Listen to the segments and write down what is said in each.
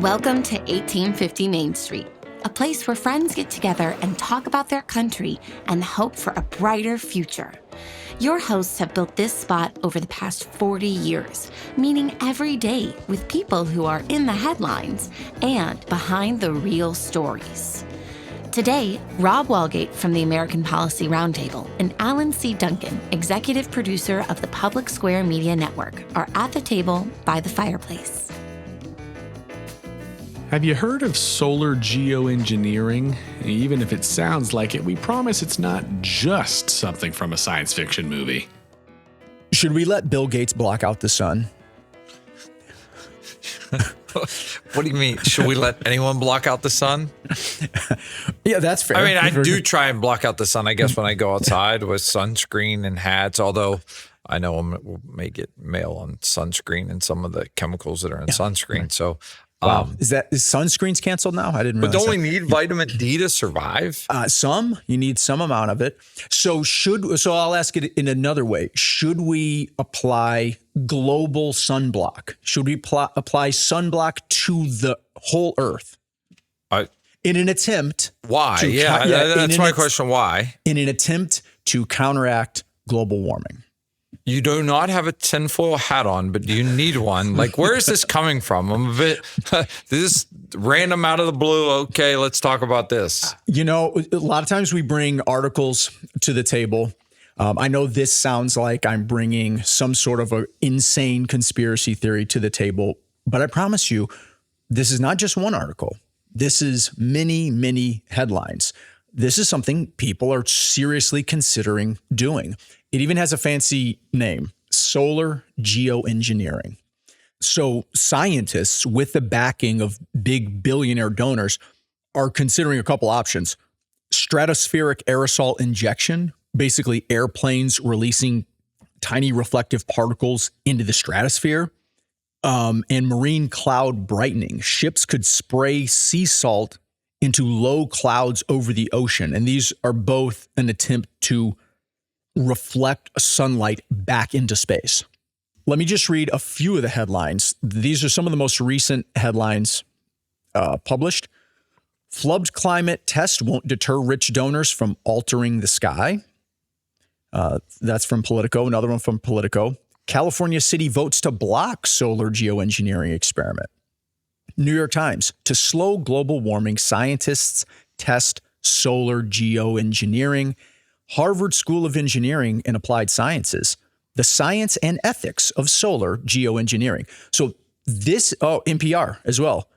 Welcome to 1850 Main Street, a place where friends get together and talk about their country and hope for a brighter future. Your hosts have built this spot over the past 40 years, meeting every day with people who are in the headlines and behind the real stories. Today, Rob Walgate from the American Policy Roundtable and Alan C. Duncan, executive producer of the Public Square Media Network, are at the table by the fireplace. Have you heard of solar geoengineering? Even if it sounds like it, we promise it's not just something from a science fiction movie. Should we let Bill Gates block out the sun? What do you mean? Should we let anyone block out the sun? Yeah, that's fair. I mean, I do try and block out the sun, I guess, when I go outside with sunscreen and hats, although I know I may get mail on sunscreen and some of the chemicals that are in sunscreen. Right. So, wow. Is sunscreen's canceled now? I didn't realize. But don't we need vitamin D to survive? You need some amount of it. So I'll ask it in another way. Should we apply global sunblock? Should we apply sunblock to the whole Earth? In an attempt. Why? That's my question. Why? In an attempt to counteract global warming. You do not have a tinfoil hat on, but do you need one? Like, where is this coming from? I'm a bit, this is random out of the blue. Okay, let's talk about this. You know, a lot of times we bring articles to the table. I know this sounds like I'm bringing some sort of an insane conspiracy theory to the table, but I promise you, this is not just one article. This is many, many headlines. This is something people are seriously considering doing. It even has a fancy name, solar geoengineering. So scientists with the backing of big billionaire donors are considering a couple options. Stratospheric aerosol injection, basically airplanes releasing tiny reflective particles into the stratosphere, and marine cloud brightening. Ships could spray sea salt into low clouds over the ocean. And these are both an attempt to reflect sunlight back into space. Let me just read a few of the headlines. These are some of the most recent headlines published. Flub's climate test won't deter rich donors from altering the sky. That's from Politico. Another one from Politico. California city votes to block solar geoengineering experiment. New York Times, to slow global warming, scientists test solar geoengineering. Harvard School of Engineering and Applied Sciences, the science and ethics of solar geoengineering. So this, NPR as well.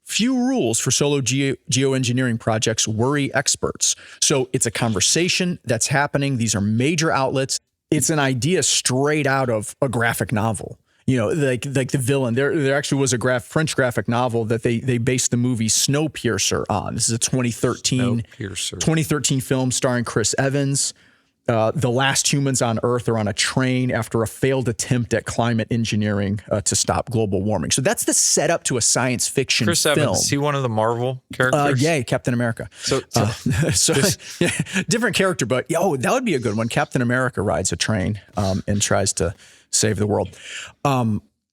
Few rules for solar geoengineering projects worry experts. So it's a conversation that's happening. These are major outlets. It's an idea straight out of a graphic novel. You know, like the villain. There actually was a French graphic novel that they based the movie Snowpiercer on. This is a 2013 film starring Chris Evans. The last humans on Earth are on a train after a failed attempt at climate engineering to stop global warming. So that's the setup to a science fiction Chris film. Evans, is he one of the Marvel characters? Yeah, Captain America. So yeah, different character, but that would be a good one. Captain America rides a train and tries to save the world.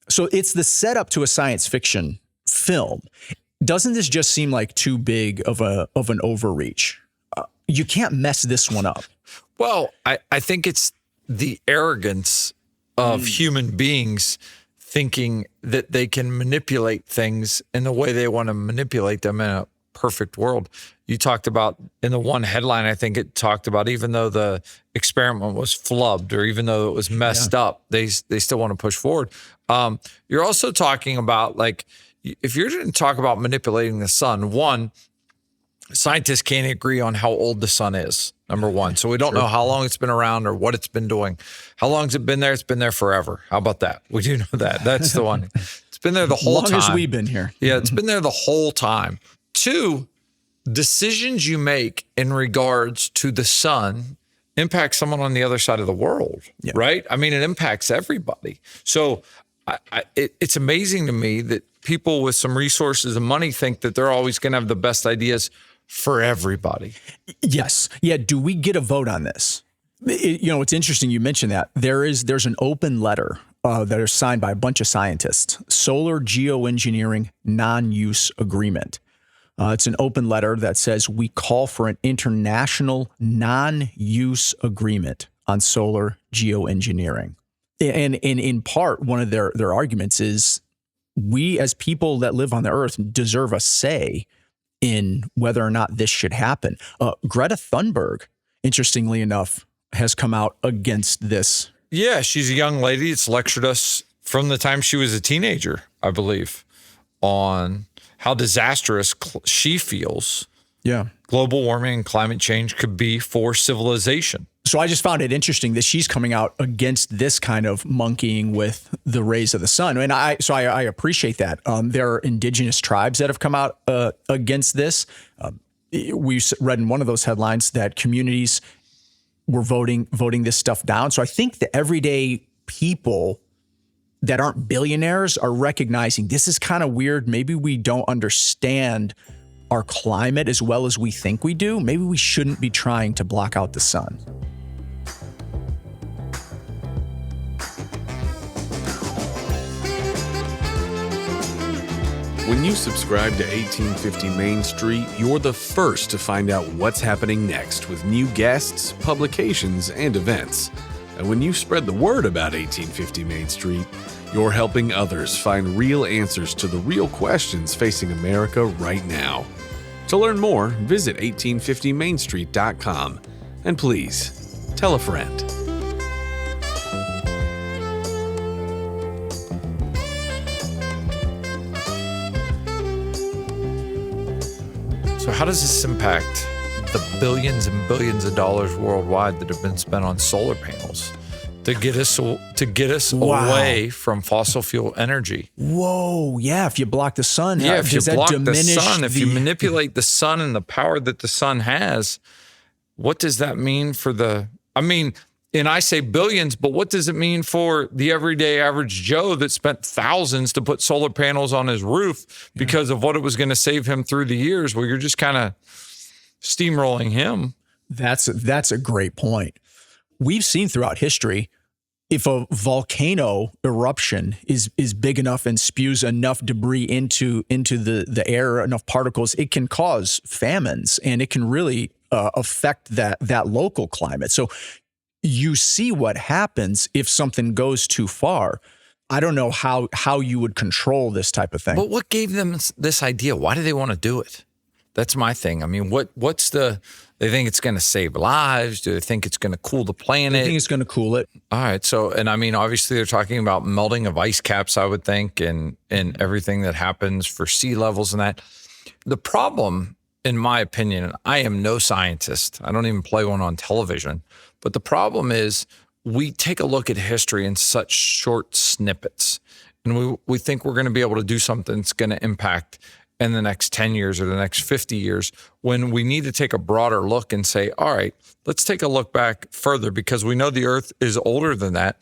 So it's the setup to a science fiction film. Doesn't this just seem like too big of an overreach? You can't mess this one up. Well, I think it's the arrogance of human beings thinking that they can manipulate things in the way they want to manipulate them in a perfect world. You talked about in the one headline, I think it talked about even though the experiment was flubbed or even though it was messed up, they still want to push forward. You're also talking about, like, if you're going to talk about manipulating the sun, one, scientists can't agree on how old the sun is, number one. So we don't know how long it's been around or what it's been doing. How long has it been there? It's been there forever. How about that? We do know that. That's the one. It's been there the whole time. As long as we've been here. Yeah, it's been there the whole time. Two, decisions you make in regards to the sun impact someone on the other side of the world, right? I mean, it impacts everybody. So it's amazing to me that people with some resources and money think that they're always going to have the best ideas for everybody. Yes. Yeah. Do we get a vote on this? It's interesting you mentioned that. There's an open letter that are signed by a bunch of scientists. Solar geoengineering non-use agreement. It's an open letter that says we call for an international non-use agreement on solar geoengineering. And in part, one of their arguments is we as people that live on the earth deserve a say in whether or not this should happen. Greta Thunberg, interestingly enough, has come out against this. Yeah, she's a young lady that's lectured us from the time she was a teenager, I believe, on how disastrous she feels global warming and climate change could be for civilization. So I just found it interesting that she's coming out against this kind of monkeying with the rays of the sun. And I appreciate that. There are indigenous tribes that have come out against this. We read in one of those headlines that communities were voting this stuff down. So I think the everyday people that aren't billionaires are recognizing this is kind of weird. Maybe we don't understand our climate as well as we think we do. Maybe we shouldn't be trying to block out the sun. When you subscribe to 1850 Main Street, you're the first to find out what's happening next with new guests, publications, and events. And when you spread the word about 1850 Main Street, you're helping others find real answers to the real questions facing America right now. To learn more, visit 1850mainstreet.com. And please, tell a friend. So how does this impact the billions and billions of dollars worldwide that have been spent on solar panels to get us away from fossil fuel energy? Whoa, yeah, if you block the sun, Yeah, if you does that block the diminish sun, if you manipulate the sun and the power that the sun has, what does that mean for and I say billions, but what does it mean for the everyday average Joe that spent thousands to put solar panels on his roof because of what it was going to save him through the years? Well, you're just kind of steamrolling him. That's a great point. We've seen throughout history, if a volcano eruption is big enough and spews enough debris into the air, enough particles, it can cause famines and it can really affect that local climate. So you see what happens if something goes too far. I don't know how you would control this type of thing. But what gave them this idea? Why do they want to do it? That's my thing. I mean, they think it's going to save lives? Do they think it's going to cool the planet? I think it's going to cool it. All right. So, and I mean, obviously they're talking about melting of ice caps, I would think, and everything that happens for sea levels and that. The problem, in my opinion, I am no scientist. I don't even play one on television. But the problem is we take a look at history in such short snippets, and we think we're going to be able to do something that's going to impact in the next 10 years or the next 50 years, when we need to take a broader look and say, all right, let's take a look back further, because we know the earth is older than that.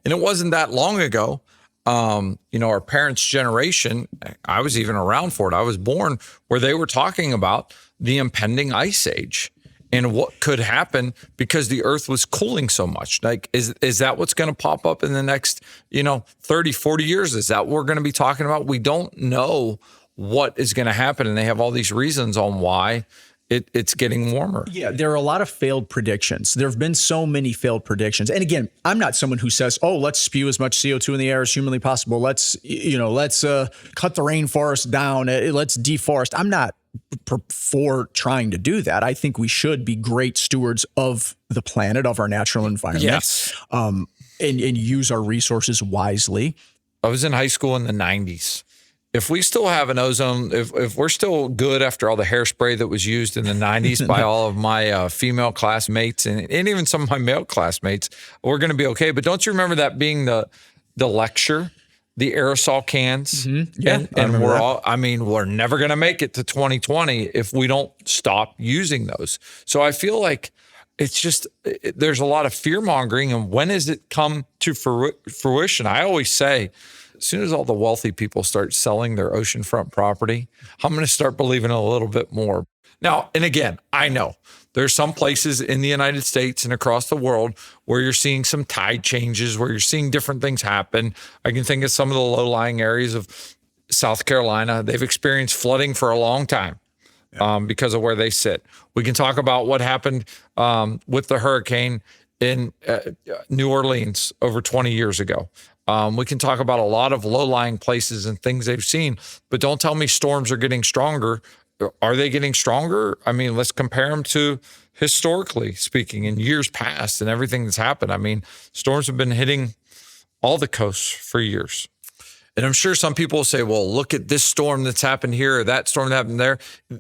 And it wasn't that long ago. Our parents' generation, I was even around for it. I was born where they were talking about the impending ice age and what could happen because the earth was cooling so much. Like, is that what's going to pop up in the next, 30, 40 years? Is that what we're going to be talking about? We don't know what is going to happen. And they have all these reasons on why it's getting warmer. Yeah, there are a lot of failed predictions. There have been so many failed predictions. And again, I'm not someone who says, "Oh, let's spew as much CO2 in the air as humanly possible. Let's cut the rainforest down. Let's deforest." I'm not for trying to do that. I think we should be great stewards of the planet, of our natural environment. Yes. And use our resources wisely. I was in high school in the 90s. If we still have an ozone, if we're still good after all the hairspray that was used in the 90s by all of my female classmates and even some of my male classmates, we're going to be okay. But don't you remember that being the lecture, the aerosol cans? Mm-hmm. Yeah, and we're never going to make it to 2020 if we don't stop using those. So I feel like it's just, there's a lot of fear mongering. And when does it come to fruition? I always say, as soon as all the wealthy people start selling their oceanfront property, I'm going to start believing a little bit more. Now, and again, I know There's some places in the United States and across the world where you're seeing some tide changes, where you're seeing different things happen. I can think of some of the low-lying areas of South Carolina. They've experienced flooding for a long time because of where they sit. We can talk about what happened with the hurricane in New Orleans over 20 years ago. We can talk about a lot of low-lying places and things they've seen, but don't tell me storms are getting stronger. Are they getting stronger? I mean, let's compare them to historically speaking in years past and everything that's happened. I mean, storms have been hitting all the coasts for years. And I'm sure some people will say, well, look at this storm that's happened here or that storm that happened there.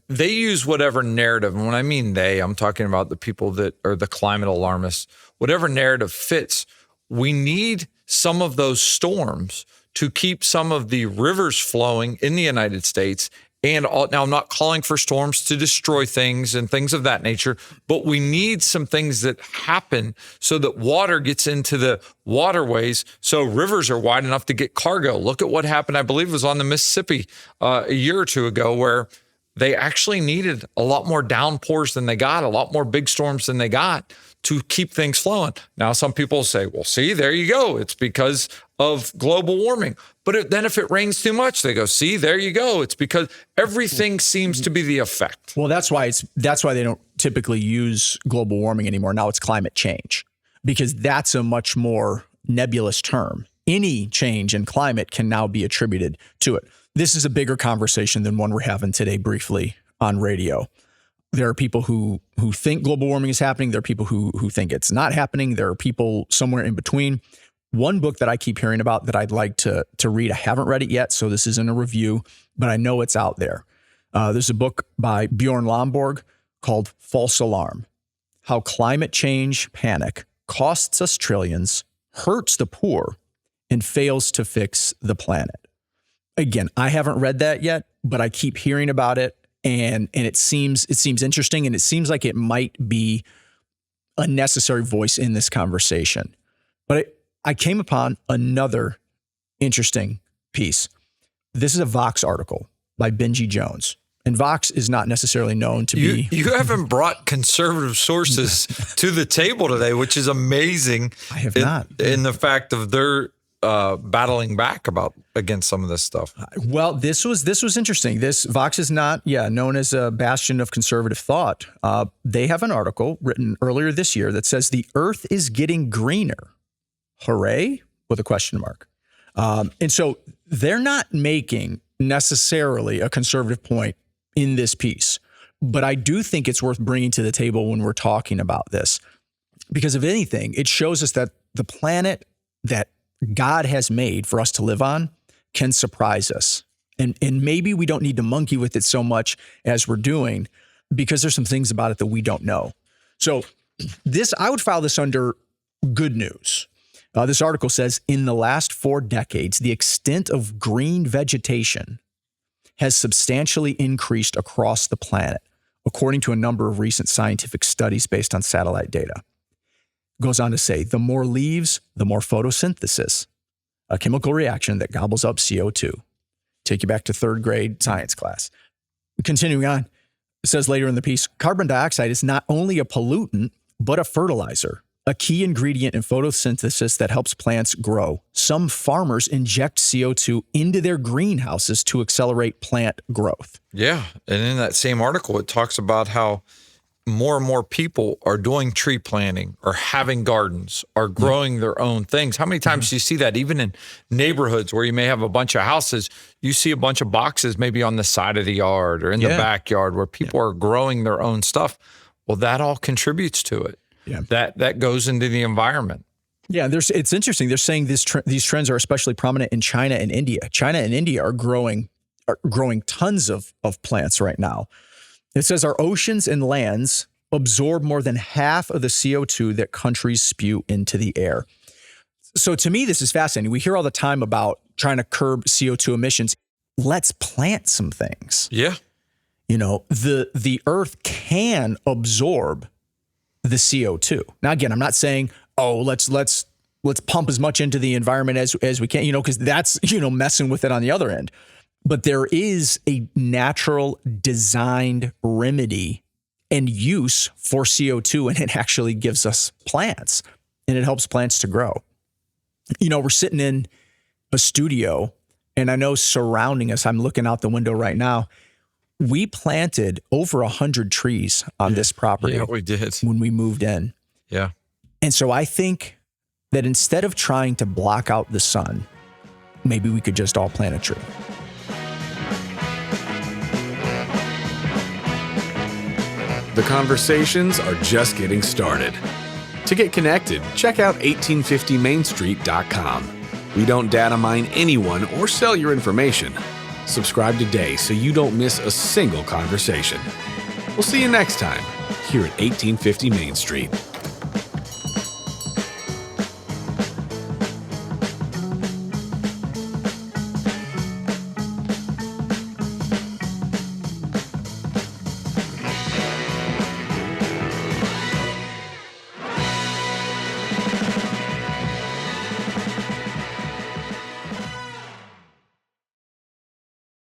They use whatever narrative. And when I mean they, I'm talking about the people that are the climate alarmists. Whatever narrative fits, we need some of those storms to keep some of the rivers flowing in the United States. And now I'm not calling for storms to destroy things and things of that nature, but we need some things that happen so that water gets into the waterways, so rivers are wide enough to get cargo. Look at what happened, I believe it was on the Mississippi a year or two ago, where they actually needed a lot more downpours than they got, a lot more big storms than they got to keep things flowing. Now, some people say, well, see, there you go. It's because of global warming. But then if it rains too much, they go, see, there you go. It's because everything seems to be the effect. Well, that's why they don't typically use global warming anymore. Now it's climate change, because that's a much more nebulous term. Any change in climate can now be attributed to it. This is a bigger conversation than one we're having today briefly on radio. There are people who think global warming is happening. There are people who think it's not happening. There are people somewhere in between. One book that I keep hearing about that I'd like to read, I haven't read it yet, so this isn't a review, but I know it's out there. There's a book by Bjorn Lomborg called False Alarm: How Climate Change Panic Costs Us Trillions, Hurts the Poor, and Fails to Fix the Planet. Again, I haven't read that yet, but I keep hearing about it. And it seems interesting, and it seems like it might be a necessary voice in this conversation. But I came upon another interesting piece. This is a Vox article by Benji Jones. And Vox is not necessarily known to be... You haven't brought conservative sources to the table today, which is amazing. I have not. In the fact of their battling back against some of this stuff. Well, this was interesting. This Vox is not, known as a bastion of conservative thought. They have an article written earlier this year that says the Earth is getting greener. Hooray? With a question mark. And so they're not making necessarily a conservative point in this piece, but I do think it's worth bringing to the table when we're talking about this, because if anything, it shows us that the planet that God has made for us to live on can surprise us. And maybe we don't need to monkey with it so much as we're doing, because there's some things about it that we don't know. So I would file this under good news. This article says, in the last 4 decades, the extent of green vegetation has substantially increased across the planet, according to a number of recent scientific studies based on satellite data. Goes on to say, the more leaves, the more photosynthesis, a chemical reaction that gobbles up CO2. Take you back to 3rd grade science class. Continuing on, it says later in the piece, carbon dioxide is not only a pollutant, but a fertilizer, a key ingredient in photosynthesis that helps plants grow. Some farmers inject CO2 into their greenhouses to accelerate plant growth. Yeah, and in that same article, it talks about how more and more people are doing tree planting or having gardens or growing their own things. How many times do you see that even in neighborhoods where you may have a bunch of houses, you see a bunch of boxes maybe on the side of the yard or in the backyard where people are growing their own stuff? Well, that all contributes to it. Yeah. That goes into the environment. Yeah, it's interesting. They're saying these trends are especially prominent in China and India. China and India are growing tons of plants right now. It says our oceans and lands absorb more than half of the CO2 that countries spew into the air. So to me, this is fascinating. We hear all the time about trying to curb CO2 emissions. Let's plant some things. Yeah. You know, the earth can absorb the CO2. Now, again, I'm not saying, let's pump as much into the environment as we can, because that's, messing with it on the other end. But there is a natural designed remedy and use for CO2, and it actually gives us plants, and it helps plants to grow. You know, we're sitting in a studio, and I know surrounding us, I'm looking out the window right now, we planted over 100 trees on this property. Yeah, we did. When we moved in. Yeah. And so I think that instead of trying to block out the sun, maybe we could just all plant a tree. The conversations are just getting started. To get connected, check out 1850mainstreet.com. We don't data mine anyone or sell your information. Subscribe today so you don't miss a single conversation. We'll see you next time here at 1850 Main Street.